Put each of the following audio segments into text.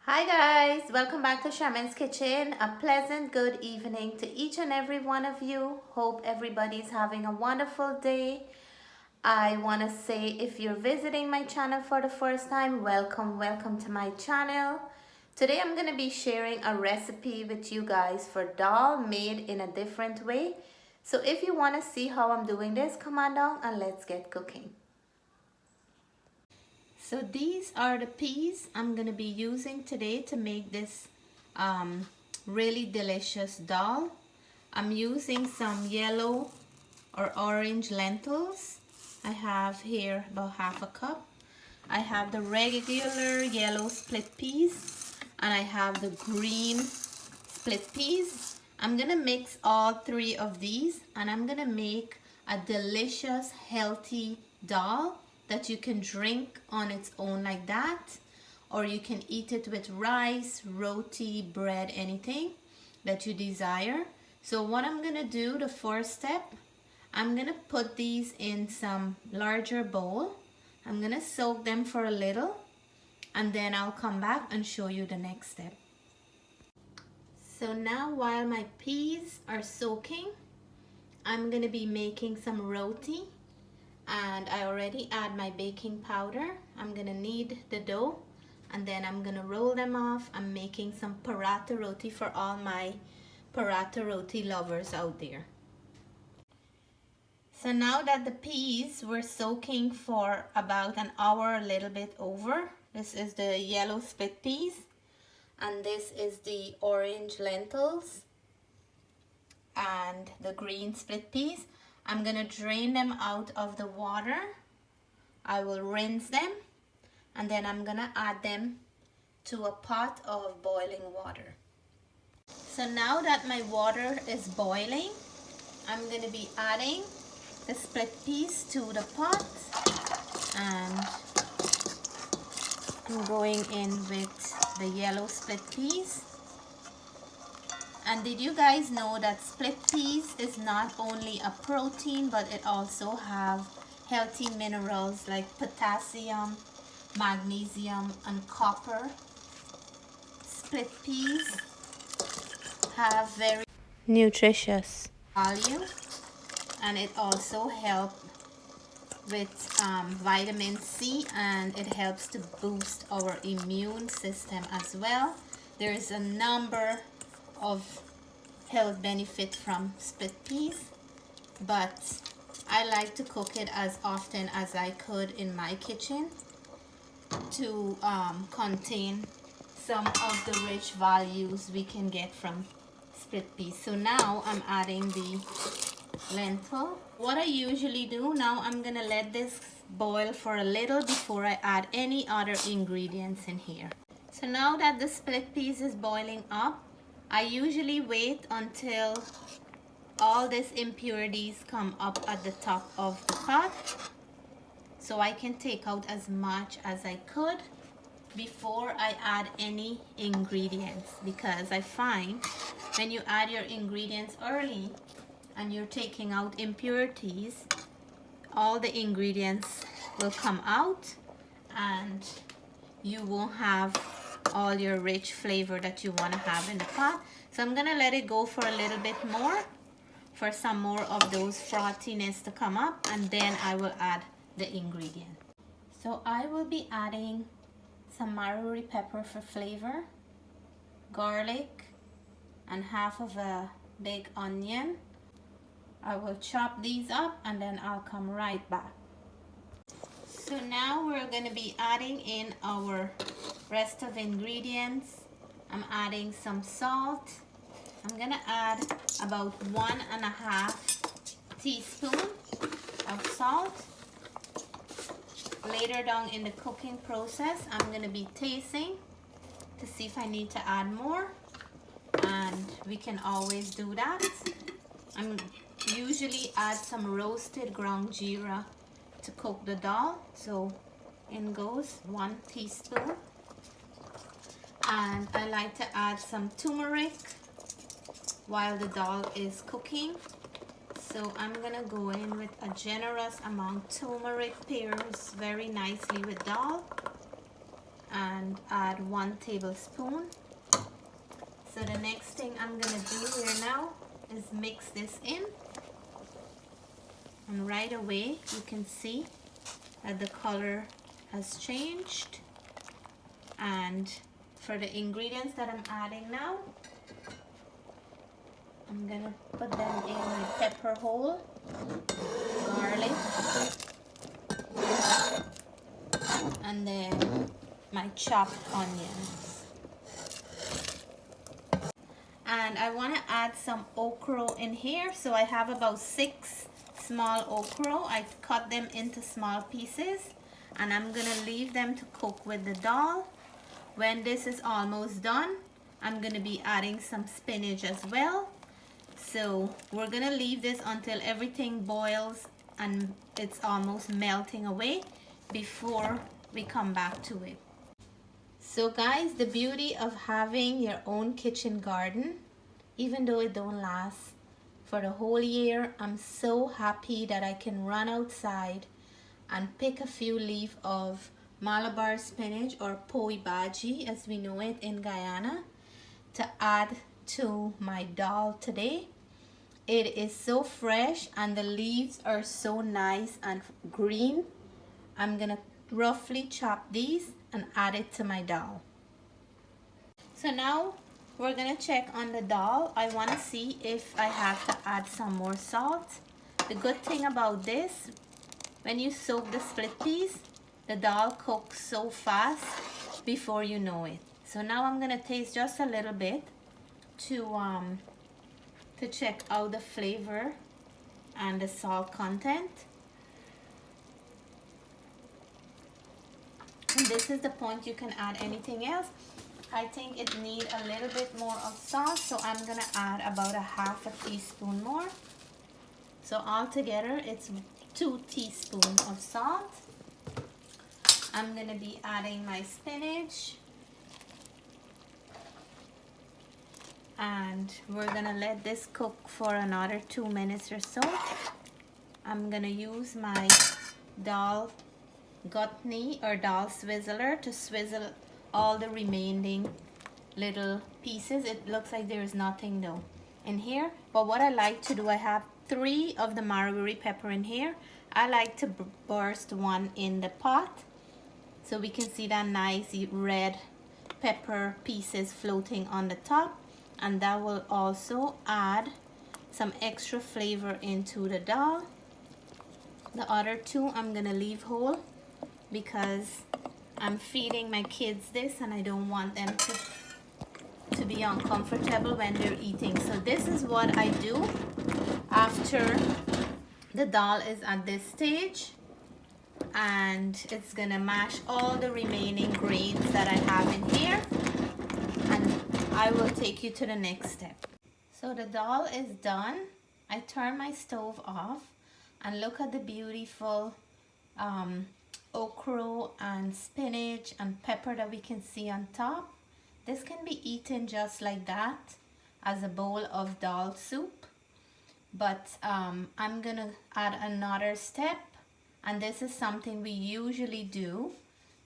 Hi guys, welcome back to Shaman's Kitchen. A pleasant good evening to each and every one of you. Hope everybody's having a wonderful day. I want to say if you're visiting my channel for the first time, welcome to my channel. Today I'm going to be sharing a recipe with you guys for dal made in a different way. So if you want to see how I'm doing this, come on down and let's get cooking. So these are the peas I'm going to be using today to make this really delicious dal. I'm using some yellow or orange lentils. I have here about half a cup. I have the regular yellow split peas and I have the green split peas. I'm going to mix all three of these and I'm going to make a delicious healthy dal that you can drink on its own like that, or you can eat it with rice, roti, bread, anything that you desire. So what I'm gonna do, the first step, I'm gonna put these in some larger bowl. I'm gonna soak them for a little and then I'll come back and show you the next step. So now while my peas are soaking, I'm gonna be making some roti. And I already add my baking powder. I'm gonna knead the dough and then I'm gonna roll them off. I'm making some paratha roti for all my paratha roti lovers out there. So now that the peas were soaking for about an hour, a little bit over, this is the yellow split peas and this is the orange lentils and the green split peas. I'm gonna drain them out of the water. I will rinse them and then I'm gonna add them to a pot of boiling water. So now that my water is boiling, I'm gonna be adding the split peas to the pot and I'm going in with the yellow split peas. And did you guys know that split peas is not only a protein, but it also have healthy minerals like potassium, magnesium, and copper. Split peas have very nutritious value, and it also helps with vitamin C, and it helps to boost our immune system as well. There is a number of health benefit from split peas, but I like to cook it as often as I could in my kitchen to contain some of the rich values we can get from split peas. So now I'm adding the lentil. What I usually do now, I'm gonna let this boil for a little before I add any other ingredients in here. So now that the split peas is boiling up, I usually wait until all these impurities come up at the top of the pot so I can take out as much as I could before I add any ingredients, because I find when you add your ingredients early and you're taking out impurities, all the ingredients will come out and you won't have all your rich flavor that you want to have in the pot. So I'm gonna let it go for a little bit more for some more of those frothiness to come up, and then I will add the ingredient. So I will be adding some maruri pepper for flavor, garlic, and half of a big onion. I will chop these up and then I'll come right back. So now we're going to be adding in our rest of ingredients. I'm adding some salt. I'm going to add about 1.5 teaspoon of salt. Later down in the cooking process, I'm going to be tasting to see if I need to add more, and we can always do that. I'm usually add some roasted ground geera to cook the dal, so in goes 1 teaspoon. And I like to add some turmeric while the dal is cooking, so I'm gonna go in with a generous amount. Turmeric pairs very nicely with dal. and add 1 tablespoon. So the next thing I'm gonna do here now is mix this in, and right away you can see that the color has changed. And for the ingredients that I'm adding now, I'm gonna put them in my pepper whole, garlic, and then my chopped onions. And I want to add some ochro in here. So I have about 6 small ochro. I cut them into small pieces, and I'm gonna leave them to cook with the dal. When this is almost done, I'm gonna be adding some spinach as well. So we're gonna leave this until everything boils and it's almost melting away before we come back to it. So guys, the beauty of having your own kitchen garden, even though it don't last for the whole year, I'm so happy that I can run outside and pick a few leaves of Malabar spinach, or poi bhaji as we know it in Guyana, to add to my dal today. It is so fresh and the leaves are so nice and green. I'm gonna roughly chop these and add it to my dal. So now we're gonna check on the dal. I want to see if I have to add some more salt. The good thing about this, when you soak the split peas, the dal cooks so fast before you know it. So now I'm gonna taste just a little bit to check out the flavor and the salt content. And this is the point you can add anything else. I think it needs a little bit more of salt, so I'm gonna add about a 1/2 teaspoon more. So altogether it's 2 teaspoons of salt. I'm gonna be adding my spinach, and we're gonna let this cook for another 2 minutes or so. I'm gonna use my dal gutney or dal swizzler to swizzle all the remaining little pieces. It looks like there is nothing though in here, but what I like to do, I have 3 of the wirrie pepper in here. I like to burst one in the pot so we can see that nice red pepper pieces floating on the top, and that will also add some extra flavor into the dal. The other 2 I'm gonna leave whole because I'm feeding my kids this and I don't want them to be uncomfortable when they're eating. So this is what I do after the dal is at this stage, and it's gonna mash all the remaining grains that I have in here, and I will take you to the next step. So the dal is done. I turn my stove off, and look at the beautiful ochro and spinach and pepper that we can see on top. This can be eaten just like that as a bowl of dal soup, but I'm gonna add another step, and this is something we usually do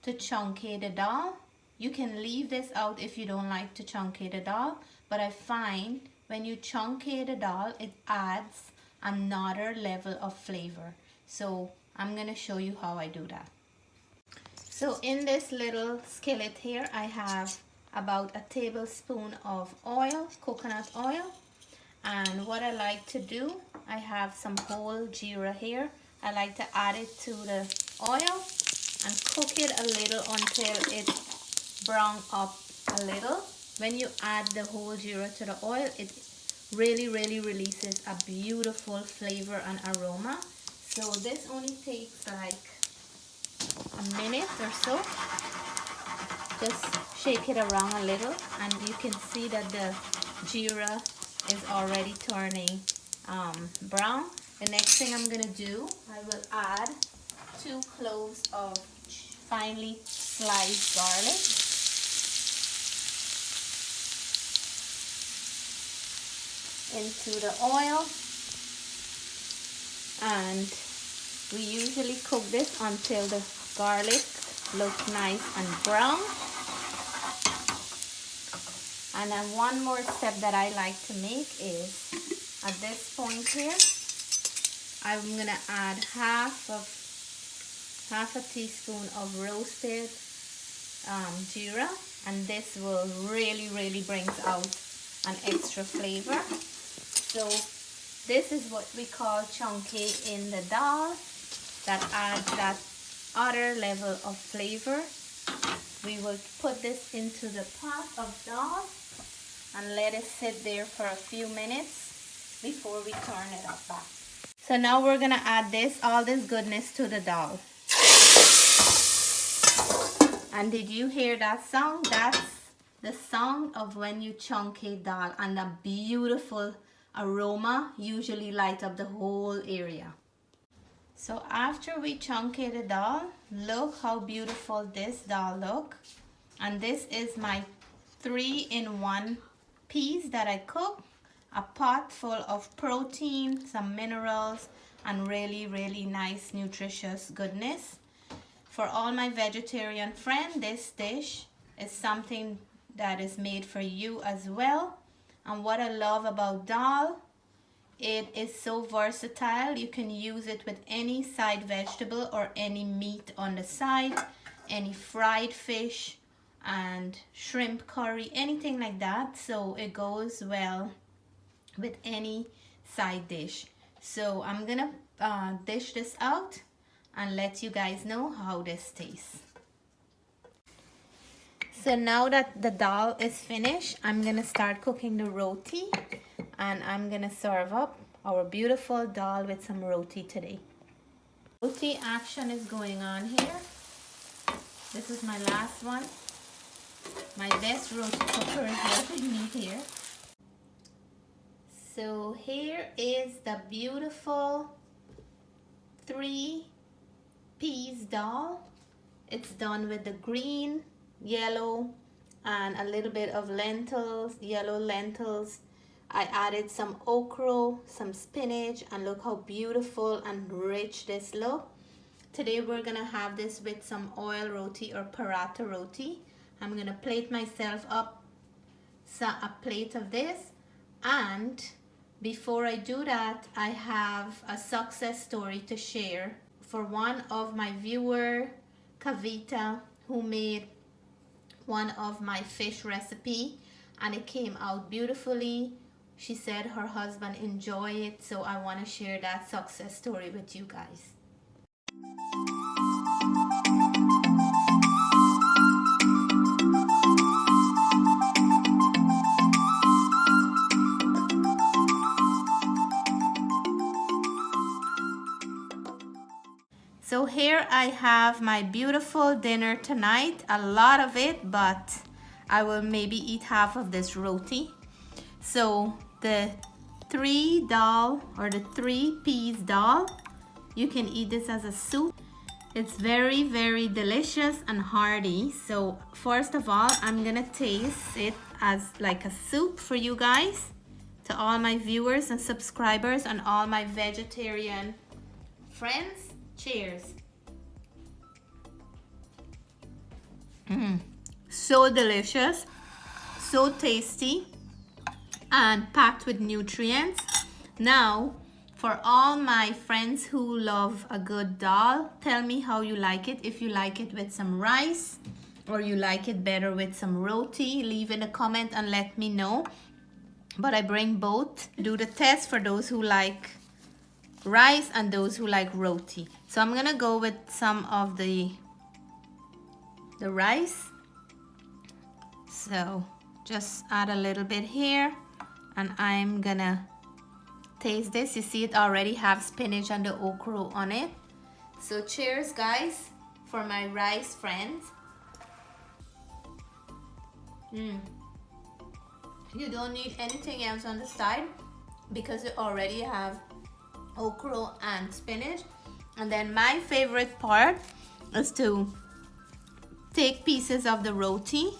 to chunkate the dal. You can leave this out if you don't like to chunkate the dal, but I find when you chunkate the dal, it adds another level of flavor. So I'm gonna show you how I do that. So in this little skillet here, I have about a tablespoon of oil, coconut oil. And what I like to do, I have some whole geera here. I like to add it to the oil and cook it a little until it brown up a little. When you add the whole geera to the oil, it really releases a beautiful flavor and aroma. So this only takes like a minute or so. Just shake it around a little, and you can see that the geera is already turning brown. The next thing I'm gonna do, I will add 2 cloves of finely sliced garlic. Into the oil, and we usually cook this until the garlic look nice and brown. And then one more step that I like to make is at this point here, I'm gonna add half a teaspoon of roasted geera, and this will really brings out an extra flavor. So this is what we call chunky in the dal, that adds that other level of flavor. We will put this into the pot of dal and let it sit there for a few minutes before we turn it up back. So now we're gonna add all this goodness to the dal. And did you hear that sound? That's the sound of when you chunky dal, and the beautiful aroma usually light up the whole area. So after we chunky the dal, look how beautiful this dal look. And this is my 3-in-1 peas that I cook. A pot full of protein, some minerals, and really nice nutritious goodness. For all my vegetarian friends, this dish is something that is made for you as well. And what I love about dal, it is so versatile. You can use it with any side vegetable or any meat on the side, any fried fish and shrimp curry, anything like that. So it goes well with any side dish. So I'm gonna dish this out and let you guys know how this tastes. So now that the dal is finished, I'm gonna start cooking the roti, and I'm gonna serve up our beautiful dal with some roti today. Roti action is going on here. This is my last one. My best roti cooker is helping me here. So here is the beautiful 3 peas dal. It's done with the green, yellow, and a little bit of lentils, yellow lentils. I added some ochro, some spinach, and look how beautiful and rich this look. Today we're gonna have this with some oil roti or paratha roti. I'm gonna plate myself up a plate of this, and before I do that, I have a success story to share for one of my viewer, Kavita, who made one of my fish recipe, and it came out beautifully. She said her husband enjoyed it, so I want to share that success story with you guys. So here I have my beautiful dinner tonight, a lot of it, but I will maybe eat half of this roti. So the 3 dal or the 3 peas dal, you can eat this as a soup. It's very delicious and hearty. So first of all, I'm gonna taste it as like a soup for you guys, to all my viewers and subscribers and all my vegetarian friends. Cheers. So delicious, so tasty, and packed with nutrients. Now, for all my friends who love a good dal, tell me how you like it. If you like it with some rice or you like it better with some roti, leave in a comment and let me know. But I bring both. Do the test for those who like rice and those who like roti. So I'm gonna go with some of the rice. So just add a little bit here, and I'm gonna taste this. You see it already have spinach and the ochro on it. So cheers guys for my rice friends. You don't need anything else on the side because you already have ochro and spinach. And then my favorite part is to take pieces of the roti,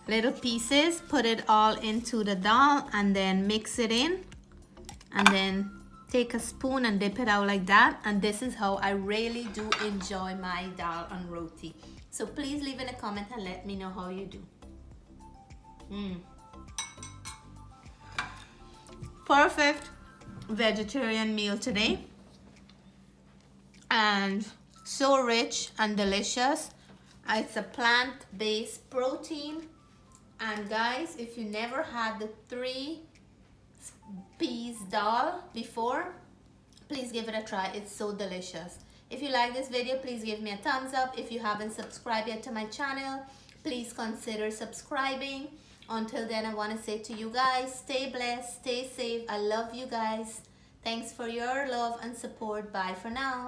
little pieces, put it all into the dal, and then mix it in, and then take a spoon and dip it out like that, and this is how I really do enjoy my dal and roti. So please leave in a comment and let me know how you do. Perfect vegetarian meal today, and so rich and delicious. It's a plant-based protein, and guys, if you never had the 3 peas dal before, please give it a try. It's so delicious. If you like this video, please give me a thumbs up. If you haven't subscribed yet to my channel, please consider subscribing. Until then, I want to say to you guys, stay blessed, stay safe. I love you guys. Thanks for your love and support. Bye for now.